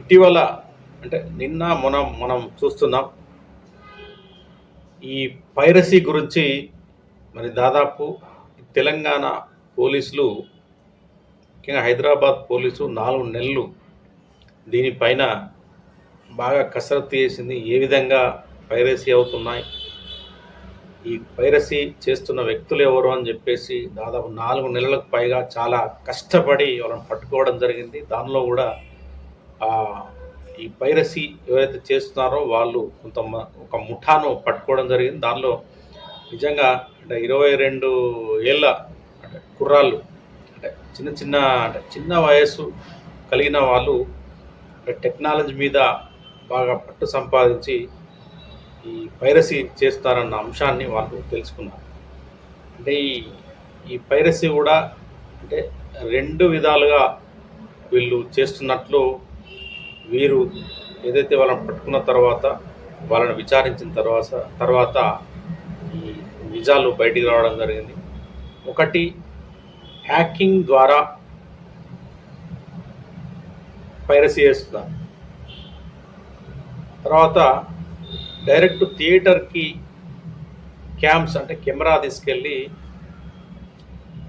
ఇటీవల అంటే నిన్న మనం చూస్తున్నాం. ఈ పైరసీ గురించి మరి దాదాపు తెలంగాణ పోలీసులు, ముఖ్యంగా హైదరాబాద్ పోలీసు 4 నెలలు దీనిపైన బాగా కసరత్తు చేసింది. ఏ విధంగా పైరసీ అవుతున్నాయి, ఈ పైరసీ చేస్తున్న వ్యక్తులు ఎవరు అని చెప్పేసి దాదాపు 4 నెలలకు పైగా చాలా కష్టపడి వాళ్ళని పట్టుకోవడం జరిగింది. దానిలో కూడా ఈ పైరసీ ఎవరైతే చేస్తున్నారో వాళ్ళు ఒక ముఠాను పట్టుకోవడం జరిగింది. దానిలో నిజంగా అంటే 22 ఏళ్ళ అంటే కుర్రాళ్ళు, అంటే చిన్న వయస్సు కలిగిన వాళ్ళు టెక్నాలజీ మీద బాగా పట్టు సంపాదించి ఈ పైరసీ చేస్తారన్న అంశాన్ని వాళ్ళు తెలుసుకున్నారు. అంటే ఈ పైరసీ కూడా అంటే 2 విధాలుగా వీళ్ళు చేస్తున్నట్లు వీరు ఏదైతే వాళ్ళని పట్టుకున్న తర్వాత వాళ్ళని విచారించిన తర్వాత ఈ నిజాలు బయటికి రావడం జరిగింది. ఒకటి, హ్యాకింగ్ ద్వారా పైరసీ చేస్తున్నారు. తర్వాత డైరెక్ట్ థియేటర్కి క్యామ్స్ అంటే కెమెరా తీసుకెళ్ళి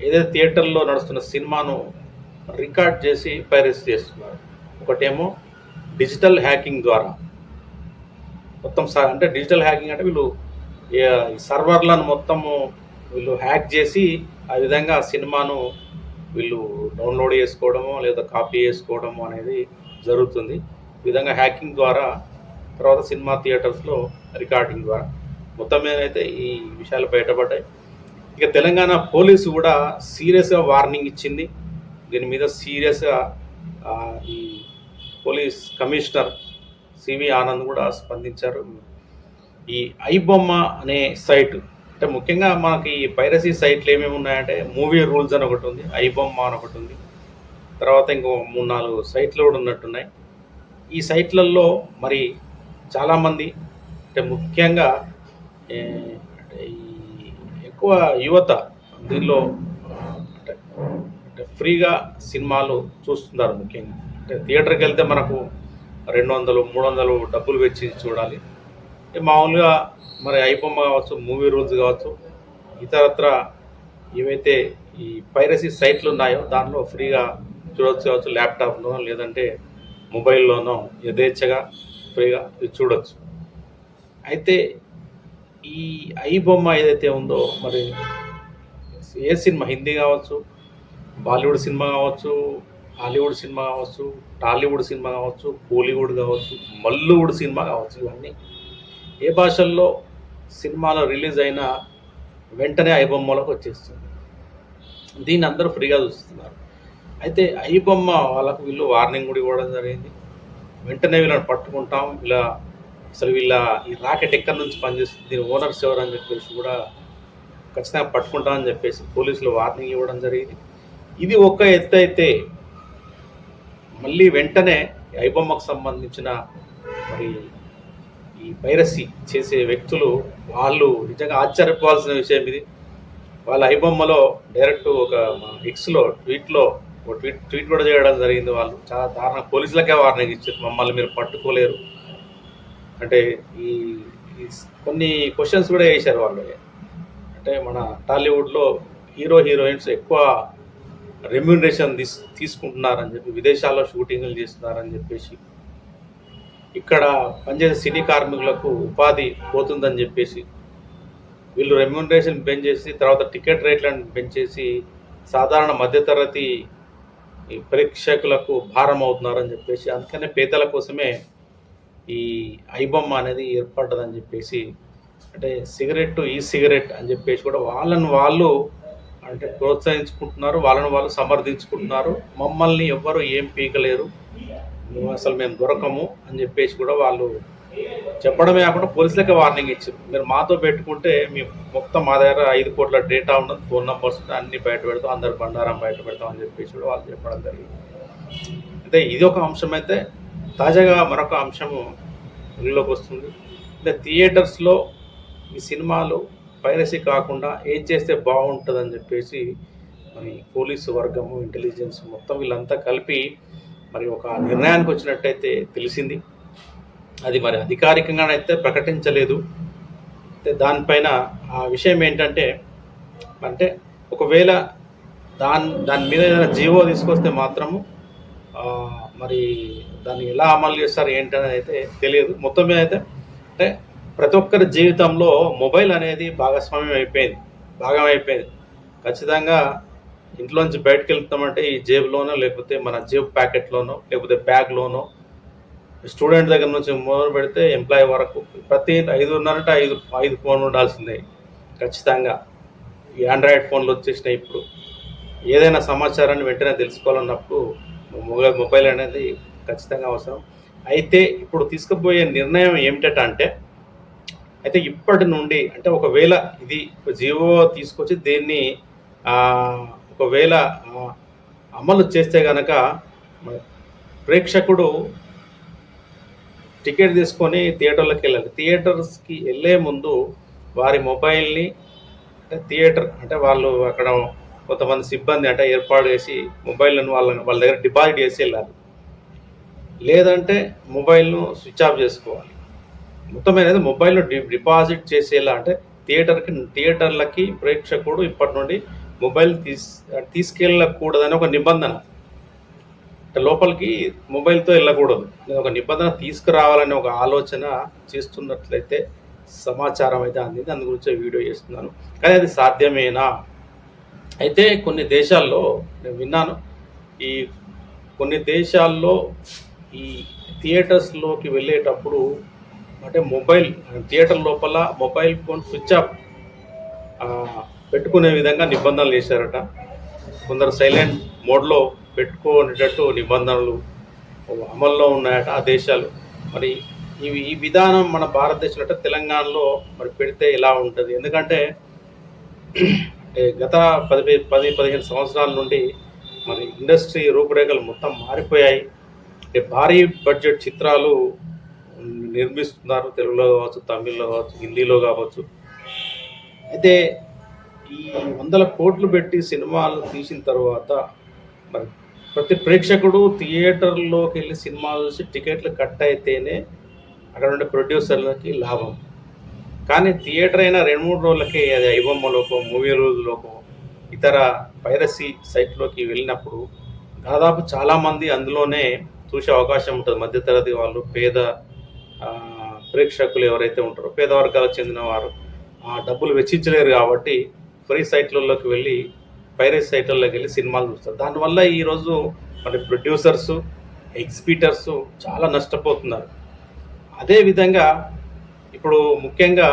ఏదైతే థియేటర్లో నడుస్తున్న సినిమాను రికార్డ్ చేసి పైరసీ చేస్తున్నారు. ఒకటేమో డిజిటల్ హ్యాకింగ్ ద్వారా మొత్తం అంటే డిజిటల్ హ్యాకింగ్ అంటే వీళ్ళు సర్వర్లను మొత్తము వీళ్ళు హ్యాక్ చేసి ఆ విధంగా సినిమాను వీళ్ళు డౌన్లోడ్ చేసుకోవడము లేదా కాపీ చేసుకోవడము అనేది జరుగుతుంది. ఈ విధంగా హ్యాకింగ్ ద్వారా తర్వాత సినిమా థియేటర్స్లో రికార్డింగ్ ద్వారా మొత్తం మీద అయితే ఈ విషయాలు బయటపడ్డాయి. ఇక తెలంగాణ పోలీసు కూడా సీరియస్గా వార్నింగ్ ఇచ్చింది. దీని మీద సీరియస్గా ఈ పోలీస్ కమిషనర్ సివి ఆనంద్ కూడా స్పందించారు. ఈ ఐబొమ్మ అనే సైట్ అంటే ముఖ్యంగా మనకి ఈ పైరసీ సైట్లు ఏమేమి ఉన్నాయంటే మూవీ రూల్స్ అని ఒకటి ఉంది, ఐబొమ్మ అని ఒకటి ఉంది, తర్వాత ఇంకో 3-4 సైట్లు కూడా ఉన్నట్టున్నాయి. ఈ సైట్లలో మరి చాలామంది అంటే ముఖ్యంగా ఈ ఎక్కువ యువత దీనిలో అంటే ఫ్రీగా సినిమాలు చూస్తున్నారు. ముఖ్యంగా అంటే థియేటర్కి వెళ్తే మనకు 200-300 డబ్బులు వెచ్చి చూడాలి. మామూలుగా మరి ఐబొమ్మ కావచ్చు, మూవీ రూల్స్ కావచ్చు, ఇతరత్ర ఏవైతే ఈ పైరసీ సైట్లు ఉన్నాయో దానిలో ఫ్రీగా చూడవచ్చు. ల్యాప్టాప్లో లేదంటే మొబైల్లోనో యథేచ్ఛగా ఫ్రీగా చూడవచ్చు. అయితే ఈ ఐబొమ్మ ఏదైతే ఉందో మరి ఏ సినిమా, హిందీ కావచ్చు, బాలీవుడ్ సినిమా కావచ్చు, హాలీవుడ్ సినిమా కావచ్చు, టాలీవుడ్ సినిమా కావచ్చు, కోలీవుడ్ కావచ్చు, మల్లువుడ్ సినిమా కావచ్చు, ఇవన్నీ ఏ భాషల్లో సినిమాలో రిలీజ్ అయినా వెంటనే ఐబొమ్మలోకి వచ్చేస్తుంది. దీన్ని అందరూ ఫ్రీగా చూస్తున్నారు. అయితే ఐబొమ్మ వాళ్ళకు వీళ్ళు వార్నింగ్ కూడా ఇవ్వడం జరిగింది. వెంటనే వీళ్ళని పట్టుకుంటాం, వీళ్ళ ఈ రాకెట్ ఎక్కడి నుంచి పనిచేస్తుంది, దీని ఓనర్స్ ఎవరు అని చెప్పేసి కూడా ఖచ్చితంగా పట్టుకుంటామని చెప్పేసి పోలీసులు వార్నింగ్ ఇవ్వడం జరిగింది. ఇది ఒక ఎత్తు అయితే మళ్ళీ వెంటనే ఐబొమ్మకు సంబంధించిన మరి ఈ పైరసీ చేసే వ్యక్తులు వాళ్ళు నిజంగా ఆశ్చర్యపోవాల్సిన విషయం ఇది. వాళ్ళ ఐబొమ్మలో డైరెక్ట్ ఒక ఎక్స్లో ట్వీట్ కూడా చేయడం జరిగింది. వాళ్ళు చాలా దారుణ, పోలీసులకే వార్నింగ్ ఇచ్చారు, మమ్మల్ని మీరు పట్టుకోలేరు అంటే ఈ కొన్ని క్వశ్చన్స్ కూడా వేశారు వాళ్ళు. అంటే మన టాలీవుడ్లో హీరోయిన్స్ ఎక్కువ రెమ్యూనరేషన్ తీసుకుంటున్నారని చెప్పి, విదేశాల్లో షూటింగ్లు చేస్తున్నారని చెప్పేసి, ఇక్కడ పనిచేసే సినీ కార్మికులకు ఉపాధి పోతుందని చెప్పేసి వీళ్ళు రెమ్యూనరేషన్ పెంచేసి తర్వాత టికెట్ రేట్లను పెంచేసి సాధారణ మధ్యతరగతి ప్రేక్షకులకు భారం అవుతున్నారని చెప్పేసి, అందుకనే పేదల కోసమే ఈ ఐబొమ్మ అనేది ఏర్పడ్డదని చెప్పేసి, అంటే ఈ సిగరెట్ అని చెప్పేసి కూడా వాళ్ళు అంటే ప్రోత్సహించుకుంటున్నారు, వాళ్ళని వాళ్ళు సమర్థించుకుంటున్నారు. మమ్మల్ని ఎవ్వరు ఏం పీకలేరు, అసలు మేము దొరకము అని చెప్పేసి కూడా వాళ్ళు చెప్పడమే కాకుండా పోలీసులకే వార్నింగ్ ఇచ్చారు. మీరు మాతో పెట్టుకుంటే మొత్తం మా దగ్గర 5 కోట్ల డేటా ఉన్నది, ఫోన్ నెంబర్స్ అన్ని బయట పెడతాం, అందరు బండారం బయట పెడతాం అని చెప్పేసి కూడా వాళ్ళు చెప్పడం జరిగింది. అయితే ఇది ఒక అంశం. అయితే తాజాగా మరొక అంశము వెలుగులోకి వస్తుంది. అంటే థియేటర్స్లో ఈ సినిమాలు పైరసీ కాకుండా ఏం చేస్తే బాగుంటుందని చెప్పేసి మరి పోలీసు వర్గము, ఇంటెలిజెన్స్ మొత్తం వీళ్ళంతా కలిపి మరి ఒక నిర్ణయానికి వచ్చినట్టయితే తెలిసింది. అది మరి అధికారికంగానైతే ప్రకటించలేదు. అయితే దానిపైన ఆ విషయం ఏంటంటే, అంటే ఒకవేళ దాని మీద ఏదైనా జీవో తీసుకొస్తే మాత్రము మరి దాన్ని ఎలా అమలు చేస్తారు ఏంటనేది అయితే తెలియదు. మొత్తం మీద అయితే అంటే ప్రతి ఒక్కరి జీవితంలో మొబైల్ అనేది భాగస్వామ్యం అయిపోయింది, భాగం అయిపోయింది. ఖచ్చితంగా ఇంట్లోంచి బయటకు వెళ్తామంటే ఈ జేబులోనో, లేకపోతే మన జేబు ప్యాకెట్లోనో, లేకపోతే బ్యాగ్లోనో, స్టూడెంట్ దగ్గర నుంచి మొదలు పెడితే ఎంప్లాయీ వరకు ప్రతి 5:30 అంటే 5 ఫోన్లు ఉండాల్సిందే ఖచ్చితంగా. ఈ ఆండ్రాయిడ్ ఫోన్లు వచ్చేసినాయి. ఇప్పుడు ఏదైనా సమాచారాన్ని వెంటనే తెలుసుకోవాలన్నప్పుడు మొబైల్ అనేది ఖచ్చితంగా అవసరం. అయితే ఇప్పుడు తీసుకుపోయే నిర్ణయం ఏమిటంటే, అయితే ఇప్పటి నుండి అంటే ఒకవేళ ఇది జియో తీసుకొచ్చి దీన్ని ఒకవేళ అమలు చేస్తే కనుక ప్రేక్షకుడు టికెట్ తీసుకొని థియేటర్లోకి వెళ్ళాలి. థియేటర్స్కి వెళ్ళే ముందు వారి మొబైల్ని అంటే థియేటర్ అంటే వాళ్ళు అక్కడ కొంతమంది సిబ్బంది అంటే ఏర్పాటు చేసి మొబైల్ని వాళ్ళ దగ్గర డిపాజిట్ చేసి వెళ్ళాలి. లేదంటే మొబైల్ను స్విచ్ ఆఫ్ చేసుకోవాలి. మొత్తం అనేది మొబైల్ను డిపాజిట్ చేసేలా అంటే థియేటర్లకి ప్రేక్షకుడు ఇప్పటి నుండి మొబైల్ తీసుకెళ్ళకూడదని ఒక నిబంధన, అంటే లోపలికి మొబైల్తో వెళ్ళకూడదు అనేది ఒక నిబంధన తీసుకురావాలని ఒక ఆలోచన చేస్తున్నట్లయితే సమాచారం అయితే అందింది. అందు గురించి వీడియో చేస్తున్నాను. కానీ అది సాధ్యమేనా? అయితే కొన్ని దేశాల్లో నేను విన్నాను, ఈ కొన్ని దేశాల్లో ఈ థియేటర్స్లోకి వెళ్ళేటప్పుడు అంటే థియేటర్ లోపల మొబైల్ ఫోన్ స్విచ్ ఆఫ్ పెట్టుకునే విధంగా నిబంధనలు చేశారట. కొందరు సైలెంట్ మోడ్లో పెట్టుకునేటట్టు నిబంధనలు అమల్లో ఉన్నాయట ఆ దేశాలు. మరి ఈ విధానం మన భారతదేశంలో అంటే తెలంగాణలో మరి పెడితే ఎలా ఉంటుంది? ఎందుకంటే గత 10-15 సంవత్సరాల నుండి మరి ఇండస్ట్రీ రూపురేఖలు మొత్తం మారిపోయాయి. భారీ బడ్జెట్ చిత్రాలు నిర్మిస్తున్నారు, తెలుగులో కావచ్చు, తమిళ్లో కావచ్చు, హిందీలో కావచ్చు. అయితే ఈ 100 కోట్లు పెట్టి సినిమాలు తీసిన తర్వాత మరి ప్రతి ప్రేక్షకుడు థియేటర్లోకి వెళ్ళి సినిమా చూసి టికెట్లు కట్ అయితేనే అక్కడ ఉండే ప్రొడ్యూసర్లకి లాభం. కానీ థియేటర్ అయినా 2-3 రోజులకే అది ఐబొమ్మలోకో, మూవీ రోజులోకో, ఇతర పైరసీ సైట్లోకి వెళ్ళినప్పుడు దాదాపు చాలామంది అందులోనే చూసే అవకాశం ఉంటుంది. మధ్యతరగతి వాళ్ళు, పేద ప్రేక్షకులు ఎవరైతే ఉంటారో, పేద వర్గాలకు చెందిన వారు డబ్బులు వెచ్చించలేరు కాబట్టి ఫ్రీ సైట్లలోకి వెళ్ళి, పైరసీ సైట్లలోకి వెళ్ళి సినిమాలు చూస్తారు. దానివల్ల ఈరోజు మరి ప్రొడ్యూసర్సు, ఎగ్జిబిటర్సు చాలా నష్టపోతున్నారు. అదేవిధంగా ఇప్పుడు ముఖ్యంగా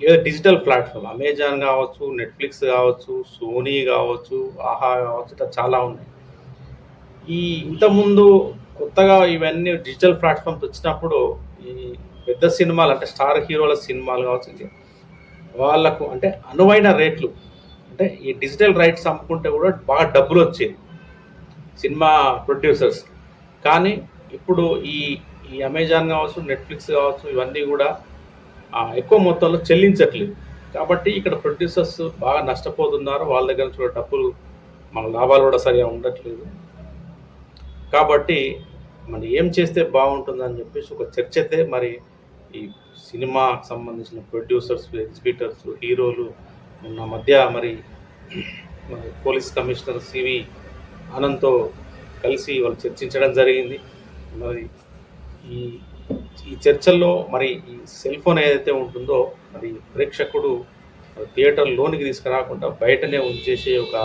ఏదో డిజిటల్ ప్లాట్ఫామ్ అమెజాన్ కావచ్చు, నెట్ఫ్లిక్స్ కావచ్చు, సోనీ కావచ్చు, ఆహా కావచ్చు, ఇట్లా చాలా ఉన్నాయి. ఇంతకుముందు కొత్తగా ఇవన్నీ డిజిటల్ ప్లాట్ఫామ్స్ వచ్చినప్పుడు ఈ పెద్ద సినిమాలు అంటే స్టార్ హీరోల సినిమాలు కావచ్చు, వాళ్ళకు అంటే అనువైన రేట్లు అంటే ఈ డిజిటల్ రైట్స్ అమ్ముకుంటే కూడా బాగా డబ్బులు వచ్చేది సినిమా ప్రొడ్యూసర్స్. కానీ ఇప్పుడు ఈ అమెజాన్ కావచ్చు, నెట్ఫ్లిక్స్ కావచ్చు, ఇవన్నీ కూడా ఎక్కువ మొత్తంలో చెల్లించట్లేదు. కాబట్టి ఇక్కడ ప్రొడ్యూసర్స్ బాగా నష్టపోతున్నారు. వాళ్ళ దగ్గర నుంచి కూడా డబ్బులు, మన లాభాలు కూడా సరిగా ఉండట్లేదు. కాబట్టి మరి ఏం చేస్తే బాగుంటుందని చెప్పేసి ఒక చర్చ అయితే మరి ఈ సినిమాకి సంబంధించిన ప్రొడ్యూసర్స్, ఎగ్జిబిటర్స్, హీరోలు ఉన్న మధ్య మరి పోలీస్ కమిషనర్ సివి ఆనంద్తో కలిసి వాళ్ళు చర్చించడం జరిగింది. మరి ఈ చర్చల్లో మరి ఈ సెల్ ఫోన్ ఏదైతే ఉంటుందో మరి ప్రేక్షకుడు థియేటర్ లోనికి తీసుకురాకుండా బయటనే ఉంచేసే ఒక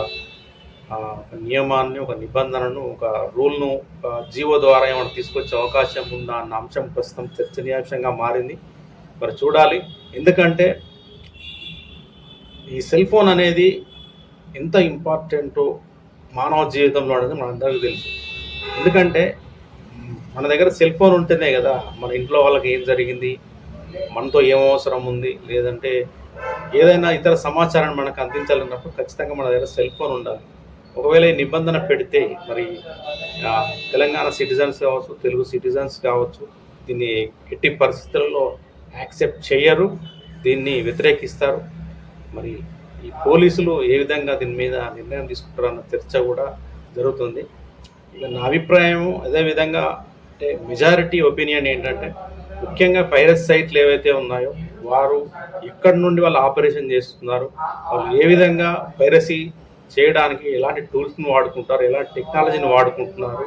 నియమాన్ని, ఒక నిబంధనను, ఒక రూల్ను జీవో ద్వారా ఏమైనా తీసుకొచ్చే అవకాశం ఉందా అన్న అంశం ప్రస్తుతం చర్చనీయాంశంగా మారింది. మరి చూడాలి. ఎందుకంటే ఈ సెల్ ఫోన్ అనేది ఎంత ఇంపార్టెంటో మానవ జీవితంలో అనేది మనందరికీ తెలుసు. ఎందుకంటే మన దగ్గర సెల్ ఫోన్ ఉంటేనే కదా మన ఇంట్లో వాళ్ళకి ఏం జరిగింది, మనతో ఏం అవసరం ఉంది, లేదంటే ఏదైనా ఇతర సమాచారాన్ని మనకు అందించాలన్నప్పుడు ఖచ్చితంగా మన దగ్గర సెల్ ఫోన్ ఉండాలి. ఒకవేళ ఈ నిబంధన పెడితే మరి తెలంగాణ సిటిజన్స్ కావచ్చు, తెలుగు సిటిజన్స్ కావచ్చు, దీన్ని ఎట్టి పరిస్థితుల్లో యాక్సెప్ట్ చేయరు, దీన్ని వ్యతిరేకిస్తారు. మరి ఈ పోలీసులు ఏ విధంగా దీని మీద నిర్ణయం తీసుకుంటారన్న చర్చ కూడా జరుగుతుంది. ఇక నా అభిప్రాయం అదేవిధంగా అంటే మెజారిటీ ఒపీనియన్ ఏంటంటే ముఖ్యంగా పైరస్ సైట్లు ఏవైతే ఉన్నాయో వారు ఎక్కడి నుండి వాళ్ళు ఆపరేషన్ చేస్తున్నారు, వాళ్ళు ఏ విధంగా పైరసీ చేయడానికి ఎలాంటి టూల్స్ని వాడుకుంటారు, ఎలాంటి టెక్నాలజీని వాడుకుంటున్నారు,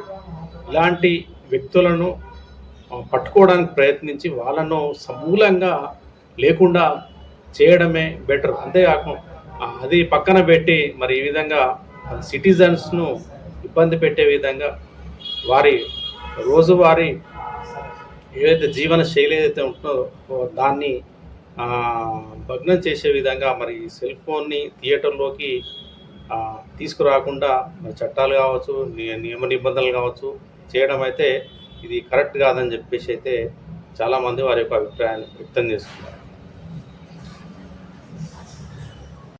ఇలాంటి వ్యక్తులను పట్టుకోవడానికి ప్రయత్నించి వాళ్ళను సమూలంగా లేకుండా చేయడమే బెటర్. అంతేకాకుండా అది పక్కన పెట్టి మరి ఈ విధంగా సిటిజన్స్ను ఇబ్బంది పెట్టే విధంగా వారి రోజువారీ ఏదైతే జీవన శైలి ఏదైతే ఉంటుందో దాన్ని భగ్నం చేసే విధంగా మరి సెల్ ఫోన్ని థియేటర్లోకి తీసుకురాకుండా మరి చట్టాలు కావచ్చు, నియమ నిబంధనలు కావచ్చు చేయడం అయితే ఇది కరెక్ట్ కాదని చెప్పేసి అయితే చాలామంది వారి యొక్క అభిప్రాయాన్ని వ్యక్తం చేస్తున్నారు.